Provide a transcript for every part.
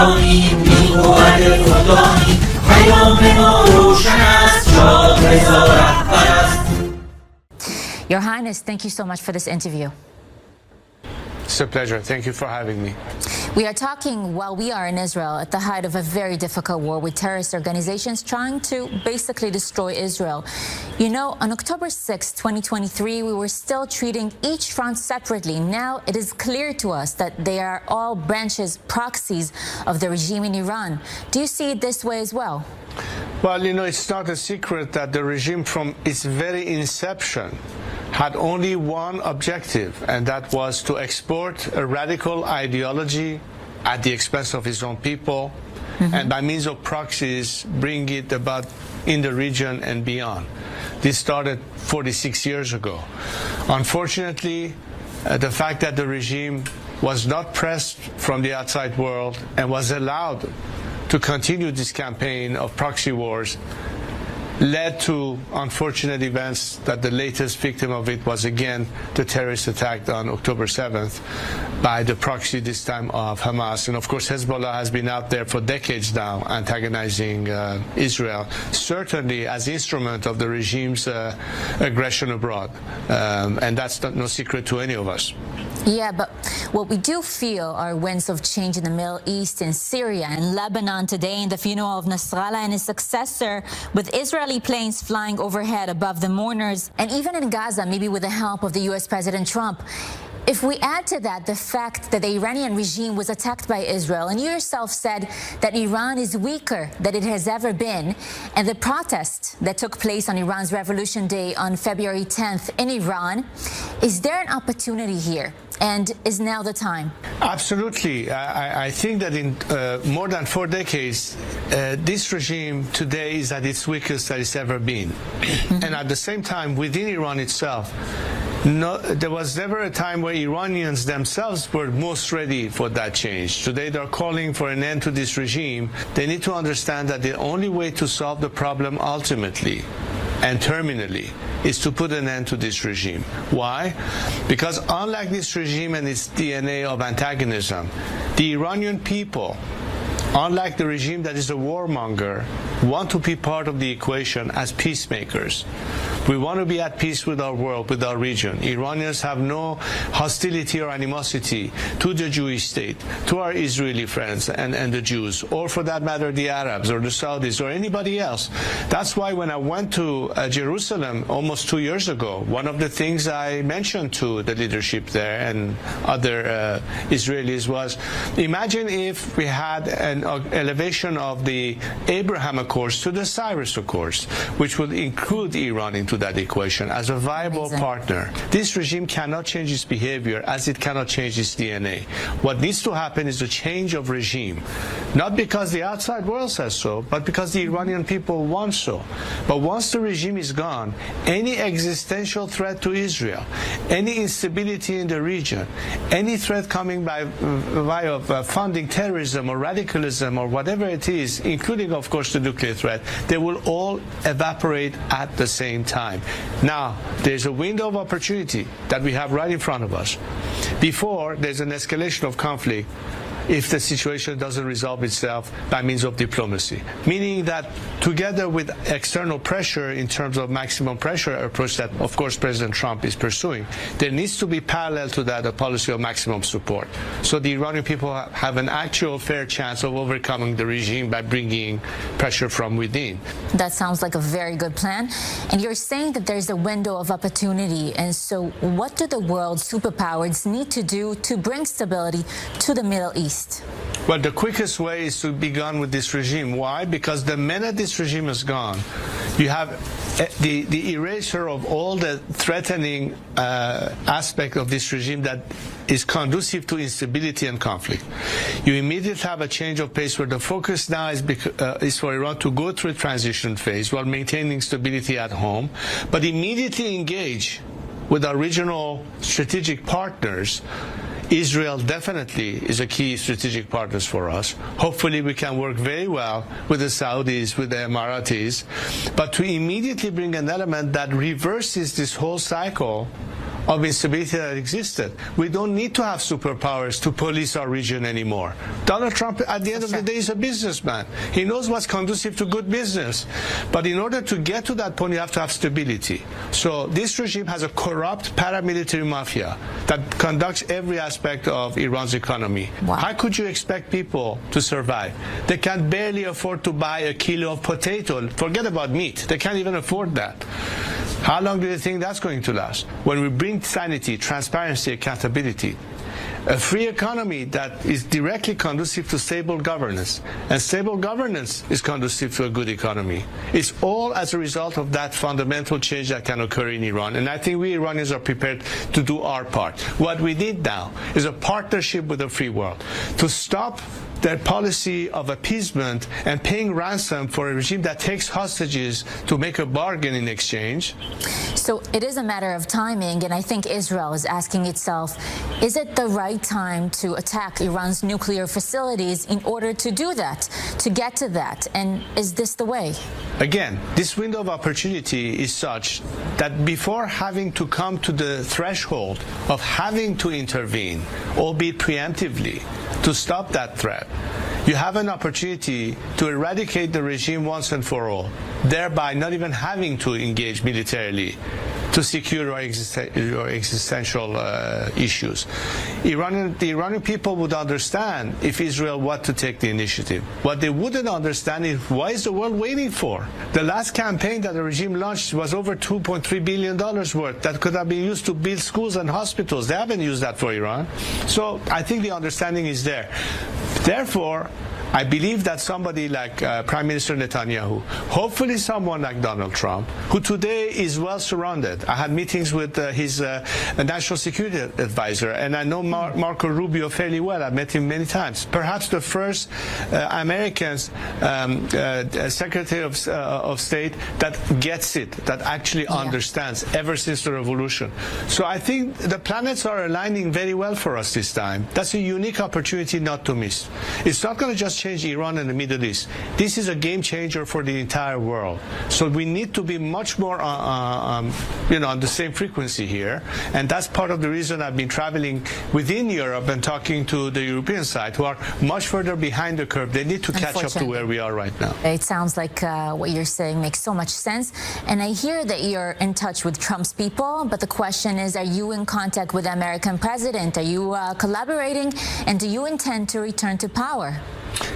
ایرانیم می‌گوید خداییم پیام ما روشن است شاه رضا رهبر است. Your Highness, thank you so much for this interview. It's a pleasure. Thank you for having me. We are talking while we are in Israel at the height of a very difficult war with terrorist organizations trying to basically destroy Israel. You know, on October 6, 2023, we were still treating each front separately. Now it is clear to us that they are all branches, proxies of the regime in Iran. Do you see it this way as well? Well, you know, it's not a secret that the regime from its very inception had only one objective, and that was to export a radical ideology at the expense of his own people, and by means of proxies bring it about in the region and beyond. This started 46 years ago. Unfortunately, the fact that the regime was not pressed from the outside world and was allowed to continue this campaign of proxy wars led to unfortunate events that the latest victim of it was again the terrorist attack on October 7th by the proxy this time of Hamas. And of course Hezbollah has been out there for decades now antagonizing Israel, certainly as instrument of the regime's aggression abroad. And that's no secret to any of us. Yeah, but what we do feel are winds of change in the Middle East, in Syria and Lebanon today, in the funeral of Nasrallah and his successor, with Israeli planes flying overhead above the mourners, and even in Gaza, maybe with the help of the US President Trump. If we add to that the fact that the Iranian regime was attacked by Israel, and you yourself said that Iran is weaker than it has ever been, and the protest that took place on Iran's Revolution Day on February 10th in Iran, is there an opportunity here? And is now the time? Absolutely. I think that in more than 4 decades, this regime today is at its weakest that it's ever been. And at the same time, within Iran itself, there was never a time where Iranians themselves were most ready for that change. Today they're calling for an end to this regime. They need to understand that the only way to solve the problem ultimately and terminally is to put an end to this regime. Why? Because unlike this regime and its DNA of antagonism, the Iranian people, unlike the regime that is a warmonger, want to be part of the equation as peacemakers. We want to be at peace with our world, with our region. Iranians have no hostility or animosity to the Jewish state, to our Israeli friends and the Jews, or for that matter, the Arabs or the Saudis or anybody else. That's why when I went to Jerusalem almost 2 years ago, one of the things I mentioned to the leadership there and other Israelis was, imagine if we had an elevation of the Abraham Accords to the Cyrus Accords, which would include Iran into that equation as a viable partner. This regime cannot change its behavior as it cannot change its DNA. What needs to happen is a change of regime, not because the outside world says so, but because the Iranian people want so. But once the regime is gone, any existential threat to Israel, any instability in the region, any threat coming by via funding terrorism or radicalism or whatever it is, including of course the nuclear threat, they will all evaporate at the same time. Now, there's a window of opportunity that we have right in front of us. Before there's an escalation of conflict, if the situation doesn't resolve itself by means of diplomacy. Meaning that together with external pressure in terms of maximum pressure approach that of course President Trump is pursuing, there needs to be parallel to that a policy of maximum support. So the Iranian people have an actual fair chance of overcoming the regime by bringing pressure from within. That sounds like a very good plan. And you're saying that there's a window of opportunity. And so what do the world's superpowers need to do to bring stability to the Middle East? Well, the quickest way is to be gone with this regime. Why? Because the minute this regime is gone, you have the erasure of all the threatening aspect of this regime that is conducive to instability and conflict. You immediately have a change of pace where the focus now is for Iran to go through a transition phase while maintaining stability at home, but immediately engage with our regional strategic partners. Israel definitely is a key strategic partner for us. Hopefully we can work very well with the Saudis, with the Emiratis, but to immediately bring an element that reverses this whole cycle of instability that existed. We don't need to have superpowers to police our region anymore. Donald Trump, at the end of the day, is a businessman. He knows what's conducive to good business. But in order to get to that point, you have to have stability. So this regime has a corrupt paramilitary mafia that conducts every aspect of Iran's economy. Wow. How could you expect people to survive? They can barely afford to buy a kilo of potato. Forget about meat. They can't even afford that. How long do you think that's going to last? When we bring sanity, transparency, accountability, a free economy that is directly conducive to stable governance, and stable governance is conducive to a good economy. It's all as a result of that fundamental change that can occur in Iran, and I think we Iranians are prepared to do our part. What we need now is a partnership with the free world to stop their policy of appeasement and paying ransom for a regime that takes hostages to make a bargain in exchange. So it is a matter of timing, and I think Israel is asking itself, is it the right time to attack Iran's nuclear facilities in order to do that, to get to that? And is this the way? Again, this window of opportunity is such that before having to come to the threshold of having to intervene, albeit preemptively, to stop that threat, you have an opportunity to eradicate the regime once and for all, thereby not even having to engage militarily to secure your existential issues. The Iranian people would understand if Israel were to take the initiative. What they wouldn't understand is why is the world waiting for? The last campaign that the regime launched was over $2.3 billion worth that could have been used to build schools and hospitals. They haven't used that for Iran. So I think the understanding is there. Therefore, I believe that somebody like Prime Minister Netanyahu, hopefully someone like Donald Trump, who today is well surrounded. I had meetings with his national security advisor, and I know Marco Rubio fairly well. I've met him many times. Perhaps the first American Secretary of State that gets it, that actually understands ever since the revolution. So I think the planets are aligning very well for us this time. That's a unique opportunity not to miss. It's not going to just change Iran and the Middle East. This is a game changer for the entire world. So we need to be much more, on the same frequency here. And that's part of the reason I've been traveling within Europe and talking to the European side, who are much further behind the curve. They need to catch up to where we are right now. It sounds like what you're saying makes so much sense. And I hear that you're in touch with Trump's people, but the question is, are you in contact with the American president? Are you collaborating? And do you intend to return to power?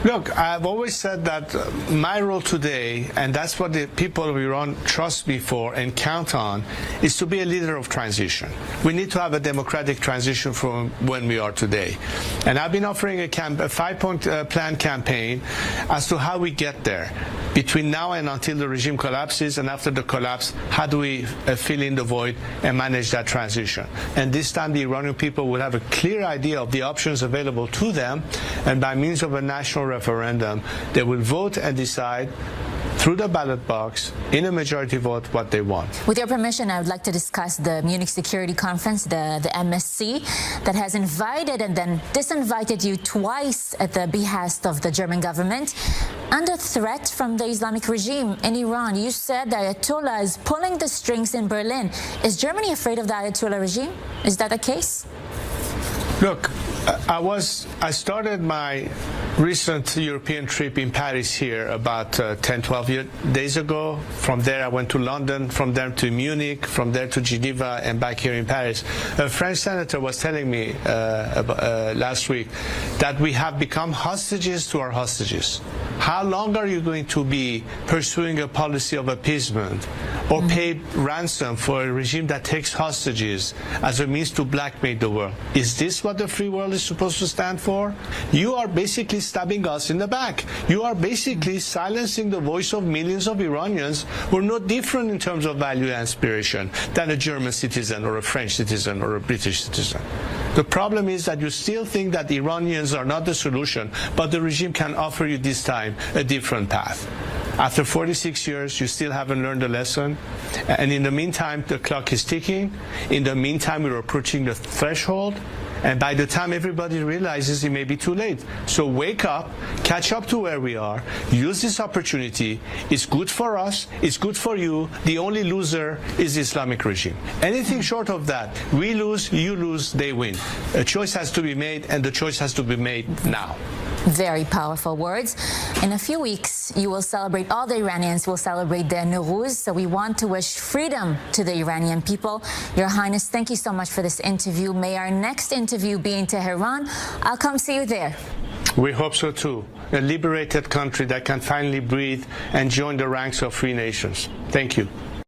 Look, I've always said that my role today, and that's what the people of Iran trust me for and count on, is to be a leader of transition. We need to have a democratic transition from when we are today. And I've been offering a 5-point plan campaign as to how we get there. Between now and until the regime collapses, and after the collapse, how do we fill in the void and manage that transition? And this time the Iranian people will have a clear idea of the options available to them, and by means of a national referendum, they will vote and decide through the ballot box, in a majority vote, what they want. With your permission, I would like to discuss the Munich Security Conference, the MSC, that has invited and then disinvited you twice at the behest of the German government. Under threat from the Islamic regime in Iran, you said the Ayatollah is pulling the strings in Berlin. Is Germany afraid of the Ayatollah regime? Is that the case? Look, I started my recent European trip in Paris here about 10-12 days ago. From there I went to London, from there to Munich, from there to Geneva, and back here in Paris. A French senator was telling me last week that we have become hostages to our hostages. How long are you going to be pursuing a policy of appeasement or pay ransom for a regime that takes hostages as a means to blackmail the world? Is this what the free world is supposed to stand for? You are basically stabbing us in the back. You are basically silencing the voice of millions of Iranians who are no different in terms of value and aspiration than a German citizen or a French citizen or a British citizen. The problem is that you still think that the Iranians are not the solution, but the regime can offer you this time a different path. After 46 years, you still haven't learned the lesson. And in the meantime, the clock is ticking. In the meantime, we're approaching the threshold. And by the time everybody realizes, it may be too late. So wake up, catch up to where we are, use this opportunity. It's good for us, it's good for you. The only loser is the Islamic regime. Anything short of that, we lose, you lose, they win. A choice has to be made, and the choice has to be made now. Very powerful words. In a few weeks, you will celebrate, all the Iranians will celebrate their Nowruz, so we want to wish freedom to the Iranian people. Your Highness, thank you so much for this interview. May our next interview be in Tehran. I'll come see you there. We hope so too. A liberated country that can finally breathe and join the ranks of free nations. Thank you.